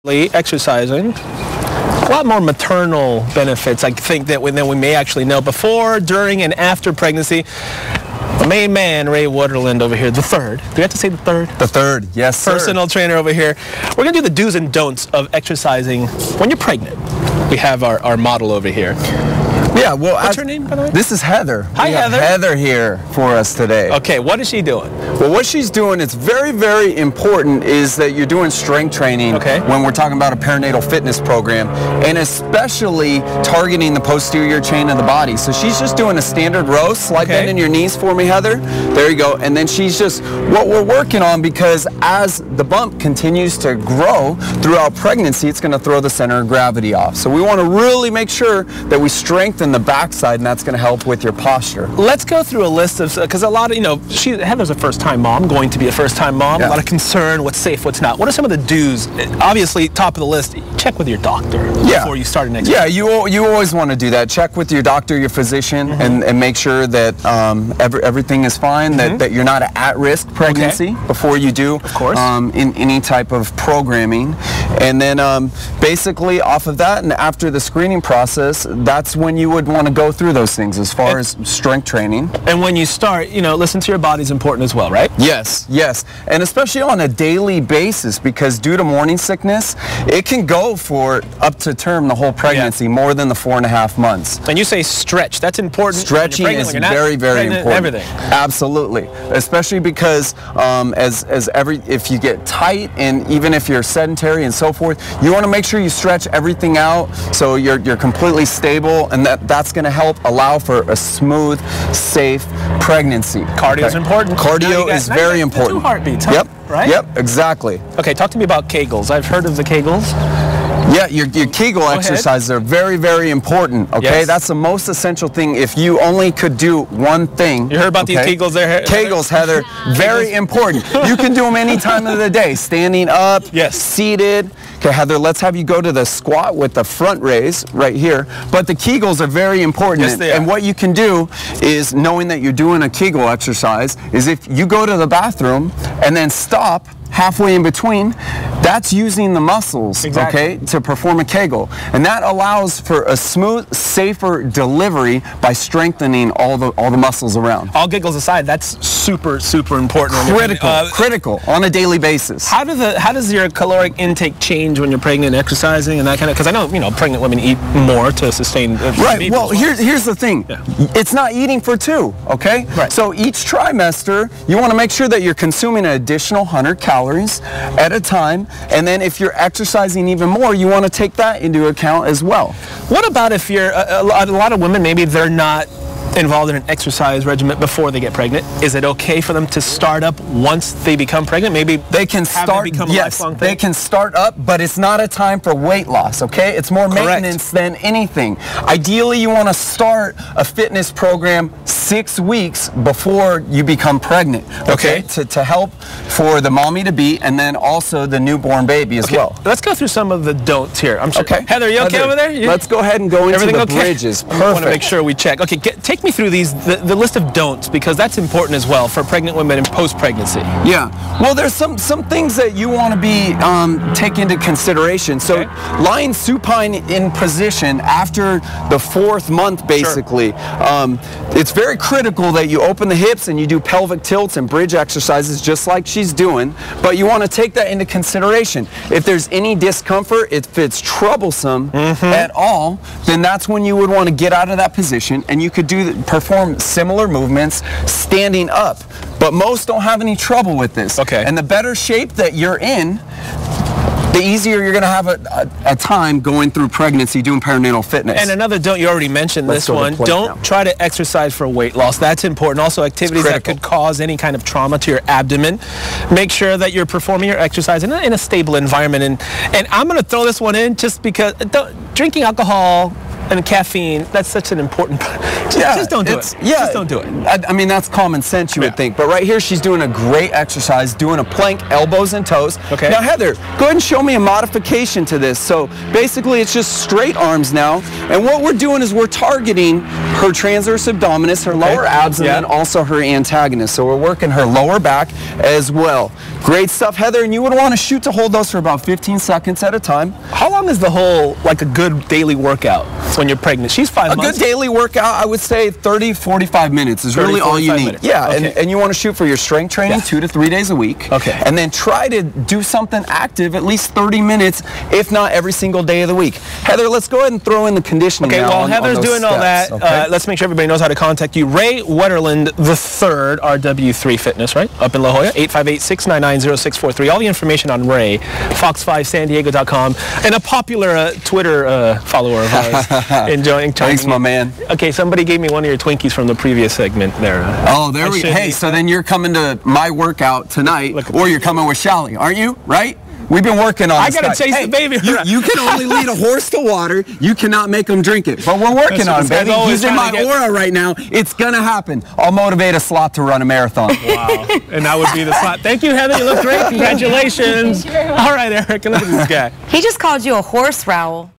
Exercising, a lot more maternal benefits, I think, than we may actually know before, during, and after pregnancy. The main man, Ray Waterland over here, the third. Do we have to say the third? The third, yes, sir. Personal trainer over here. We're going to do the do's and don'ts of exercising when you're pregnant. We have our model over here. Yeah, well, what's her name, by the way? This is Heather. Hi, Heather. Heather here for us today. Okay, what is she doing? Well, what she's doing, it's very, very important, is that you're doing strength training when we're talking about a perinatal fitness program, and especially targeting the posterior chain of the body. So she's just doing a standard row. Slide bend in your knees for me, Heather. There you go. And then she's just, what we're working on, because as the bump continues to grow throughout pregnancy, it's going to throw the center of gravity off. So we want to really make sure that we strengthen the backside, and that's going to help with your posture. Let's go through a list of, because a lot of, Heather's a first-time mom, going to be a first-time mom, a lot of concern, what's safe, what's not. What are some of the do's? Obviously, top of the list, check with your doctor before you start an exercise. Yeah, you always want to do that. Check with your doctor, your physician, and make sure that everything is fine, that you're not at risk pregnancy before you do in any type of programming. And then basically off of that, and after the screening process, that's when you would want to go through those things as far as strength training. And when you start, listen to your body is important as well, right? Yes, yes. And especially on a daily basis, because due to morning sickness, it can go for up to term the whole pregnancy, more than the 4.5 months. And you say stretch, that's important. Stretching is very, very important. Everything. Absolutely. Especially because if you get tight, and even if you're sedentary and so forth, you want to make sure you stretch everything out so you're completely stable, and that's going to help allow for a smooth, safe pregnancy. Cardio is important. Cardio is very important. 2 heartbeats, huh? Yep. Right? Yep, exactly. Okay, talk to me about Kegels. I've heard of the Kegels. Yeah, your Kegel exercises are very, very important, okay? Yes. That's the most essential thing. If you only could do one thing. You heard about these Kegels there? Kegels, Heather, very important. You can do them any time of the day, standing up, seated. Okay, Heather, let's have you go to the squat with the front raise right here. But the Kegels are very important. Yes, they are. And what you can do is, knowing that you're doing a Kegel exercise, is if you go to the bathroom and then stop halfway in between, that's using the muscles, okay, to perform a Kegel. And that allows for a smooth, safer delivery by strengthening all the muscles around. All giggles aside, that's super, super important. Critical on a daily basis. How does your caloric intake change when you're pregnant and exercising and that kind of, because I know, pregnant women eat more to sustain right. Well, here's the thing. It's not eating for 2, okay? Right. So each trimester, you want to make sure that you're consuming an additional 100 calories at a time, and then if you're exercising even more, you want to take that into account as well. What about if you're a lot of women, maybe they're not involved in an exercise regimen before they get pregnant? Is it okay for them to start up once they become pregnant? Maybe they can start. Yes, they can start up, but it's not a time for weight loss. Okay, it's more maintenance than anything. Ideally, you want to start a fitness program 6 weeks before you become pregnant. Okay, to help for the mommy to be, and then also the newborn baby as well. Let's go through some of the don'ts here. I'm sure. Heather, you okay over there? Let's go ahead and go into the bridges. Perfect. I want to make sure we check. Okay, take me through the list of don'ts, because that's important as well for pregnant women and post-pregnancy. Yeah, well, there's some things that you want to be take into consideration. So lying supine in position after the 4th month, basically, it's very critical that you open the hips and you do pelvic tilts and bridge exercises just like she's doing, but you want to take that into consideration. If there's any discomfort, if it's troublesome at all, then that's when you would want to get out of that position, and you could perform similar movements standing up. But most don't have any trouble with this. Okay. And the better shape that you're in, the easier you're going to have a time going through pregnancy doing perinatal fitness. And another don't, you already mentioned this one, don't try to exercise for weight loss. That's important. Also, activities that could cause any kind of trauma to your abdomen. Make sure that you're performing your exercise in a stable environment. And I'm going to throw this one in just because drinking alcohol and caffeine, that's such an important part. Just don't do it. Yeah. Just don't do it. I mean, that's common sense, you would think. But right here, she's doing a great exercise, doing a plank, elbows and toes. Okay. Now, Heather, go ahead and show me a modification to this. So basically, it's just straight arms now. And what we're doing is we're targeting her transverse abdominis, her lower abs, and then also her antagonist. So we're working her lower back as well. Great stuff, Heather. And you would want to shoot to hold those for about 15 seconds at a time. How long is the whole, like a good daily workout when you're pregnant? She's 5 months. A good daily workout, I would say 30, 45 minutes is really all you need. Yeah, and you want to shoot for your strength training 2 to 3 days a week. Okay. And then try to do something active at least 30 minutes, if not every single day of the week. Heather, let's go ahead and throw in the conditioning now. Okay, while Heather's doing all that, let's make sure everybody knows how to contact you. Ray Wetterland III, RW3 Fitness, right? Up in La Jolla, 858-699-0643. All the information on Ray, fox5sandiego.com, and a popular Twitter follower of ours. Enjoying Thanks, my man. Okay, somebody gave me one of your Twinkies from the previous segment there. Oh, there we go. Hey, so then you're coming to my workout tonight, or you're coming with Shally, aren't you? Right? We've been working on this. I gotta chase the baby. You can only lead a horse to water. You cannot make him drink it. But we're working on it, baby. He's in my aura right now. It's gonna happen. I'll motivate a slot to run a marathon. Wow. And that would be the slot. Thank you, Heather. You look great. Congratulations. All right, Eric. Look at this guy. He just called you a horse, Raoul.